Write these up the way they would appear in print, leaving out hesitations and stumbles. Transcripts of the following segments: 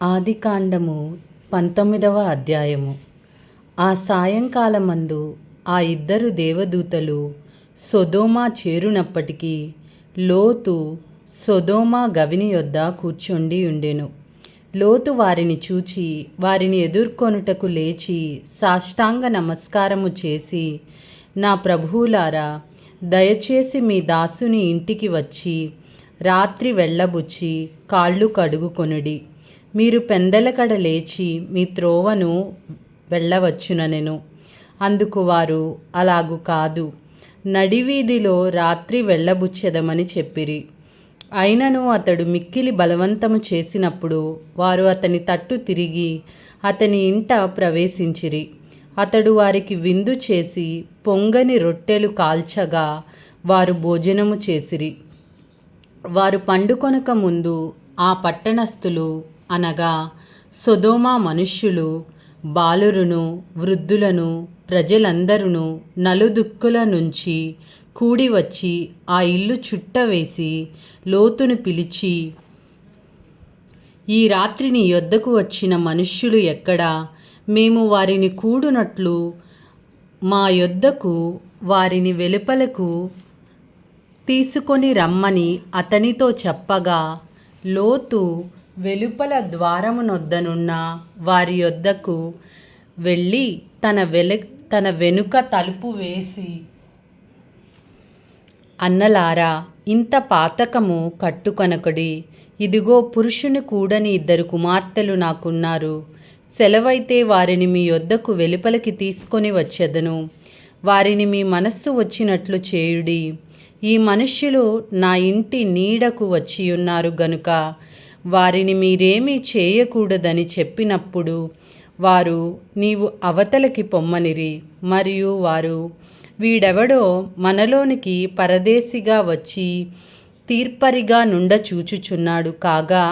ఆదికాండము 19వ అధ్యాయము. ఆ సాయంకాలమందు ఆ ఇద్దరు దేవదూతలు సొదొమ చేరునప్పటికీ లోతు సొదొమ గవిని యొద్ద కూర్చుండి ఉండెను. లోతు వారిని చూచి వారిని ఎదుర్కొనుటకు లేచి సాష్టాంగ నమస్కారము చేసి, నా ప్రభువులారా, దయచేసి మీ దాసుని ఇంటికి వచ్చి రాత్రి వెళ్ళబుచ్చి కాళ్ళు కడుగుకొనుడి. మీరు పెందలకడ లేచి మీ త్రోవను వెళ్ళవచ్చుననెను. అందుకు వారు, అలాగు కాదు, నడివీధిలో రాత్రి వెళ్ళబుచ్చెదమని చెప్పిరి. అయినను అతడు మిక్కిలి బలవంతము చేసినప్పుడు వారు అతని తట్టు తిరిగి అతని ఇంట ప్రవేశించిరి. అతడు వారికి విందు చేసి పొంగని రొట్టెలు కాల్చగా వారు భోజనము చేసిరి. వారు పండుకొనక ముందు ఆ పట్టణస్థులు, అనగా సొదొమ మనుష్యులు, బాలురును వృద్ధులను ప్రజలందరూ నలుదిక్కుల నుంచి కూడి వచ్చి ఆ ఇల్లు చుట్టవేసి లోతును పిలిచి, ఈ రాత్రి నీ యొద్దకు వచ్చిన మనుష్యులు ఎక్కడా? మేము వారిని కూడునట్లు మా యొద్దకు వారిని వెలుపలకు తీసుకొని రమ్మని అతనితో చెప్పగా, లోతు వెలుపల ద్వారమునొద్దనున్న వారి యొద్దకు వెళ్ళి తన వెనుక తలుపు వేసి, అన్నలారా, ఇంత పాతకము కట్టుకొనకుడి. ఇదిగో, పురుషుని కూడని 2 కుమార్తెలు నాకున్నారు. సెలవైతే వారిని మీ యొద్దకు వెలుపలికి తీసుకొని వచ్చెదను. వారిని మీ మనస్సు వచ్చినట్లు చేయుడి. ఈ మనుష్యులు నా ఇంటి నీడకు వచ్చియున్నారు గనుక వారిని మీరేమీ చేయకూడదని చెప్పినప్పుడు వారు, నీవు అవతలకి పొమ్మనిరి. మరియు వారు, వీడెవడో మనలోనికి పరదేశిగా వచ్చి తీర్పరిగా నుండ చూచుచున్నాడు కాగా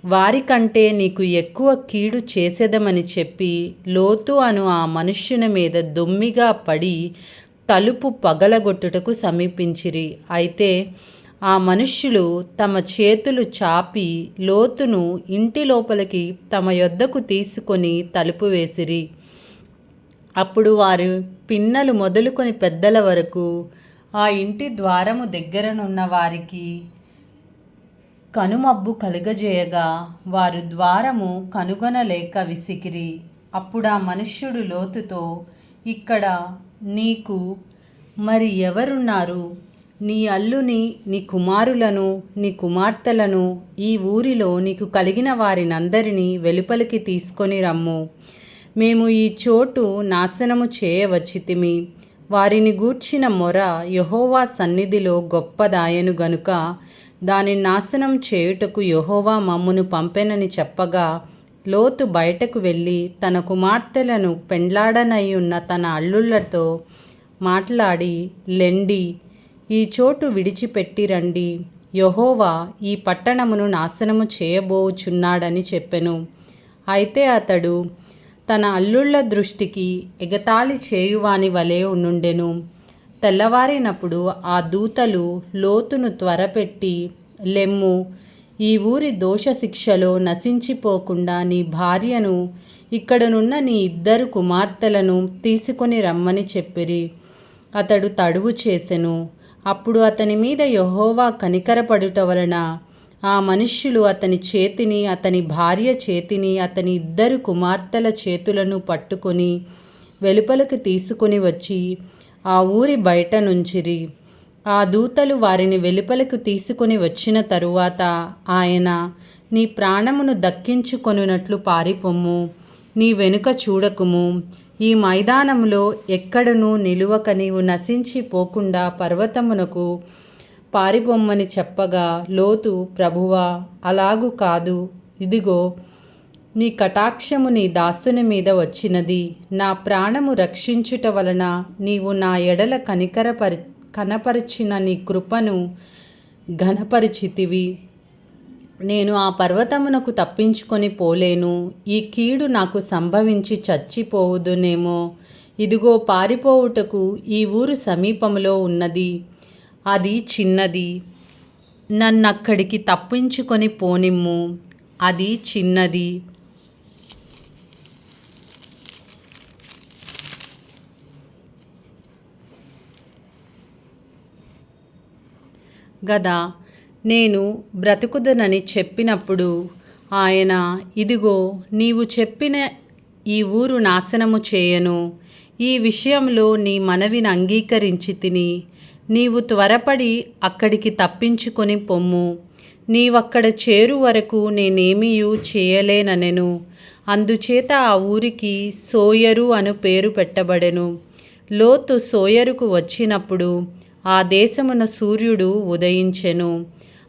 వారికంటే నీకు ఎక్కువ కీడు చేసేదమని చెప్పి లోతు అను ఆ మనుష్యుని మీద దొమ్మిగా పడి తలుపు పగలగొట్టుటకు సమీపించిరి. అయితే ఆ మనుష్యులు తమ చేతులు చాపి లోతును ఇంటి లోపలికి తమ యొద్దకు తీసుకొని తలుపు వేసిరి. అప్పుడు వారు పిన్నలు మొదలుకొని పెద్దల వరకు ఆ ఇంటి ద్వారము దగ్గరనున్న వారికి కనుమబ్బు కలుగజేయగా వారు ద్వారము కనుగొనలేక విసికిరి. అప్పుడు ఆ మనుష్యుడు లోతుతో, ఇక్కడ నీకు మరి ఎవరున్నారు? నీ అల్లుని, నీ కుమారులను, నీ కుమార్తెలను, ఈ ఊరిలో నీకు కలిగిన వారినందరినీ వెలుపలికి తీసుకొని రమ్ము. మేము ఈ చోటు నాశనము చేయవచ్చితిమి. వారిని గూర్చిన మొర యెహోవా సన్నిధిలో గొప్పదాయను గనుక దానిని నాశనం చేయుటకు యెహోవా మమ్మును పంపెనని చెప్పగా, లోతు బయటకు వెళ్ళి తన కుమార్తెలను పెండ్లాడనయ్యున్న తన అల్లుళ్లతో మాట్లాడి, లెండి, ఈ చోటు విడిచిపెట్టి రండి. యెహోవా ఈ పట్టణమును నాశనము చేయబోచున్నాడని చెప్పెను. అయితే అతడు తన అల్లుళ్ల దృష్టికి ఎగతాళి చేయువాని వలె నుండెను. తెల్లవారినప్పుడు ఆ దూతలు లోతును త్వరపెట్టి, లెమ్ము, ఈ ఊరి దోషశిక్షలో నశించిపోకుండా నీ భార్యను, ఇక్కడనున్న నీ 2 కుమార్తెలను తీసుకొని రమ్మని చెప్పిరి. అతడు తడువు చేసెను. అప్పుడు అతని మీద యెహోవా కనికరపడుట వలన ఆ మనుష్యులు అతని చేతిని, అతని భార్య చేతిని, అతని 2 కుమార్తెల చేతులను పట్టుకొని వెలుపలకు తీసుకొని వచ్చి ఆ ఊరి బయట నుంచిరి. ఆ దూతలు వారిని వెలుపలకు తీసుకొని వచ్చిన తరువాత ఆయన, నీ ప్రాణమును దక్కించుకొనున్నట్లు పారిపొమ్ము, నీ వెనుక చూడకుము. ఈ మైదానములో ఎక్కడనూ నిలువక నీవు నశించిపోకుండా పర్వతమునకు పారిపొమ్మని చెప్పగా, లోతు, ప్రభువా, అలాగు కాదు. ఇదిగో, నీ కటాక్షము నీ దాసుని మీద వచ్చినది. నా ప్రాణము రక్షించుట వలన నీవు నా ఎడల కనపరిచిన నీ కృపను ఘనపరిచితివి. నేను ఆ పర్వతమునకు తప్పించుకొని పోలేను. ఈ కీడు నాకు సంభవించి చచ్చిపోవుదునేమో. ఇదిగో, పారిపోవుటకు ఈ ఊరు సమీపములో ఉన్నది. అది చిన్నది. నన్నక్కడికి తప్పించుకొని పోనిమ్ము. అది చిన్నది. గదా నేను బ్రతుకుదనని చెప్పినప్పుడు ఆయన, ఇదిగో నీవు చెప్పిన ఈ ఊరు నాశనము చేయను, ఈ విషయంలో నీ మనవిని అంగీకరించి తిని నీవు త్వరపడి అక్కడికి తప్పించుకొని పొమ్ము, నీవక్కడ చేరు వరకు నేనేమీయూ చేయలేననెను. అందుచేత ఆ ఊరికి సోయరు అను పేరు పెట్టబడెను. లోతు సోయరుకు వచ్చినప్పుడు ఆ దేశమున సూర్యుడు ఉదయించెను.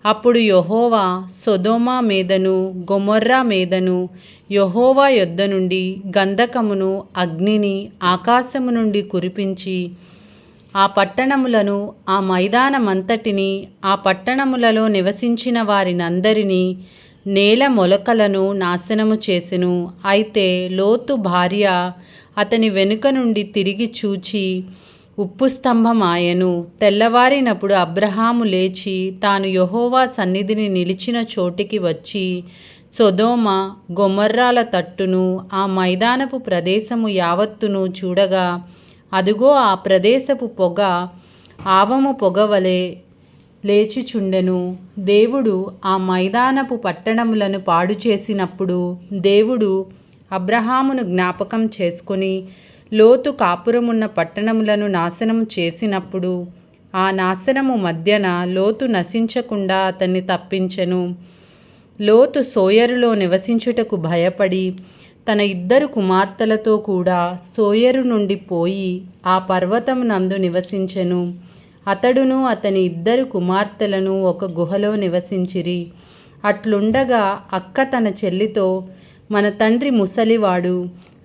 అప్పుడు యెహోవా సొదొమ మీదను గొమొర్రా మీదను యెహోవా యొద్ద నుండి గంధకమును అగ్నిని ఆకాశము నుండి కురిపించి ఆ పట్టణములను ఆ మైదానమంతటిని ఆ పట్టణములలో నివసించిన వారినందరినీ నేల మొలకలను నాశనము చేసెను. అయితే లోతు భార్య అతని వెనుక నుండి తిరిగి చూచి ఉప్పు స్తంభమాయెను. తెల్లవారినప్పుడు అబ్రహాము లేచి తాను యెహోవా సన్నిధిని నిలిచిన చోటికి వచ్చి సొదొమ గొమొర్రాల తట్టును ఆ మైదానపు ప్రదేశము యావత్తును చూడగా, అదుగో ఆ ప్రదేశపు పొగ ఆవము పొగవలె లేచిచుండెను. దేవుడు ఆ మైదానపు పట్టణములను పాడు చేసినప్పుడు దేవుడు అబ్రహామును జ్ఞాపకం చేసుకొని లోతు కాపురమున్న పట్టణములను నాశనం చేసినప్పుడు ఆ నాశనము మధ్యన లోతు నశించకుండా అతన్ని తప్పించెను. లోతు సోయరులో నివసించుటకు భయపడి తన 2 కుమార్తెలతో కూడా సోయరు నుండి పోయి ఆ పర్వతమునందు నివసించెను. అతడును అతని 2 కుమార్తెలను ఒక గుహలో నివసించిరి. అట్లుండగా అక్క తన చెల్లితో, మన తండ్రి ముసలివాడు,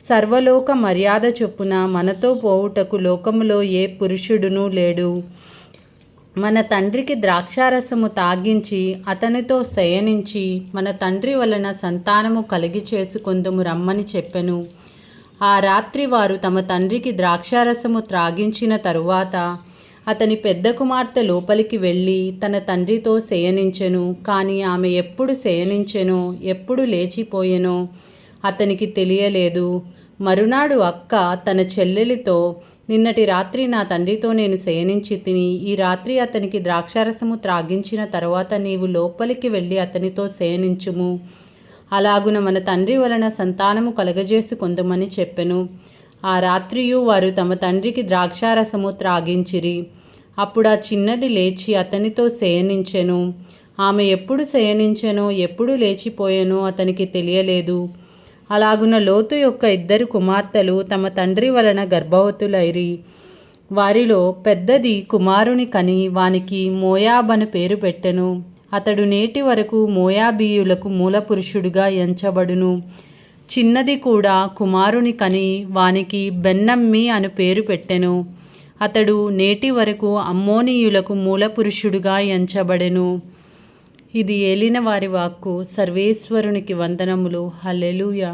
సర్వలోక మర్యాద చొప్పున మనతో పోవుటకు లోకములో ఏ పురుషుడునూ లేడు. మన తండ్రికి ద్రాక్షారసము తాగించి అతనితో శయనించి మన తండ్రి వలన సంతానము కలిగి చేసుకొందుము రమ్మని చెప్పెను. ఆ రాత్రి వారు తమ తండ్రికి ద్రాక్షారసము త్రాగించిన తరువాత అతని పెద్ద కుమార్తె లోపలికి వెళ్ళి తన తండ్రితో శయనించెను. కానీ ఆమె ఎప్పుడు శయనించెనో ఎప్పుడు లేచిపోయెనో అతనికి తెలియలేదు. మరునాడు అక్క తన చెల్లెలితో, నిన్నటి రాత్రి నా తండ్రితో నేను శయనించి తిని ఈ రాత్రి అతనికి ద్రాక్షారసము త్రాగించిన తరువాత నీవు లోపలికి వెళ్ళి అతనితో శయనించుము, అలాగున మన తండ్రి వలన సంతానము కలగజేసుకొందుమని చెప్పెను. ఆ రాత్రియు వారు తమ తండ్రికి ద్రాక్షారసము త్రాగించిరి. అప్పుడు ఆ చిన్నది లేచి అతనితో శయనించెను. ఆమె ఎప్పుడు శయనించెనో ఎప్పుడు లేచిపోయెనో అతనికి తెలియలేదు. అలాగున లోతు యొక్క 2 కుమార్తెలు తమ తండ్రి వలన గర్భవతులైరి. వారిలో పెద్దది కుమారుని కని వానికి మోయాబను పేరు పెట్టెను. అతడు నేటి వరకు మోయాబీయులకు మూలపురుషుడుగా ఎంచబడును. చిన్నది కూడా కుమారుని కని వానికి బెన్నమ్మి అను పేరు పెట్టెను. అతడు నేటి వరకు అమ్మోనీయులకు మూలపురుషుడుగా ఎంచబడెను. ఇది ఏలిన వారి వాక్కు. సర్వేశ్వరునికి వందనములు. హల్లెలూయా.